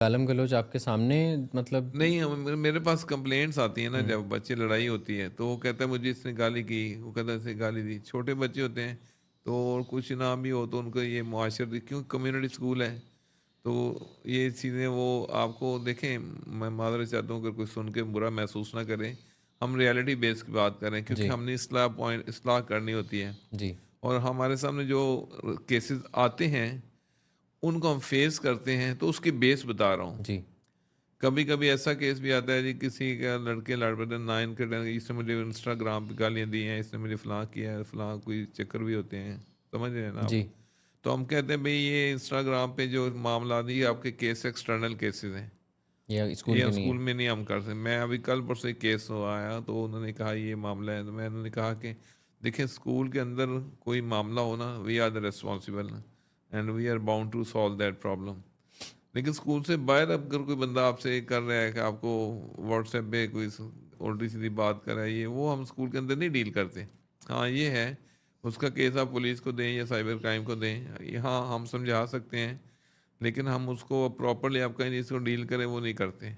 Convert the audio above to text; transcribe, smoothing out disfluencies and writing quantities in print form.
गालम गलौज आपके सामने मतलब। नहीं, मेरे पास कंप्लेंट्स आती हैं ना, हुँ, जब बच्चे लड़ाई होती है तो वो कहता है मुझे इसने गाली की, वो कहता है इसने गाली दी। छोटे बच्चे होते हैं तो और कुछ ना भी हो तो उनको ये मुआशरती, क्योंकि कम्युनिटी स्कूल है तो ये चीज़ें वो आपको देखें। मैं माज़रत चाहता हूँ अगर कोई सुन के बुरा महसूस ना करे। हम रियलिटी बेस की बात करें क्योंकि जी, हमने इस्लाह करनी होती है। जी, और हमारे सामने जो केसेस आते हैं उनको हम फेस करते हैं, तो उसकी बेस बता रहा हूँ। जी, कभी कभी ऐसा केस भी आता है जी, किसी का लड़के लड़ पड़ते 9 के 10, इसने मुझे इंस्टाग्राम पे गालियाँ दी हैं, इसने मुझे फलां किया है, फलां कोई चक्कर भी होते हैं। समझ रहे हैं ना आप? जी, तो हम कहते हैं भाई ये इंस्टाग्राम पे जो मामला दी आपके केस एक्सटर्नल केसेस हैं, या स्कूल ये के हम नहीं स्कूल है। में नहीं हम कर सकते। मैं अभी कल परसों एक केस हुआ आया तो उन्होंने कहा ये मामला है, तो मैंने कहा कि देखिए स्कूल के अंदर कोई मामला हो ना, we are the responsible and we are bound to solve that problem. लेकिन स्कूल से बाहर अब अगर कोई बंदा आपसे कर रहा है कि आपको व्हाट्सएप पे कोई उल्टी सीधी बात कर रहा है, ये वो हम स्कूल के अंदर नहीं डील करते। हाँ ये है, उसका केस आप पुलिस को दें या साइबर क्राइम को दें, ये हाँ हम समझा सकते हैं, लेकिन हम उसको प्रॉपरली आपका इसको डील करें वो नहीं करते।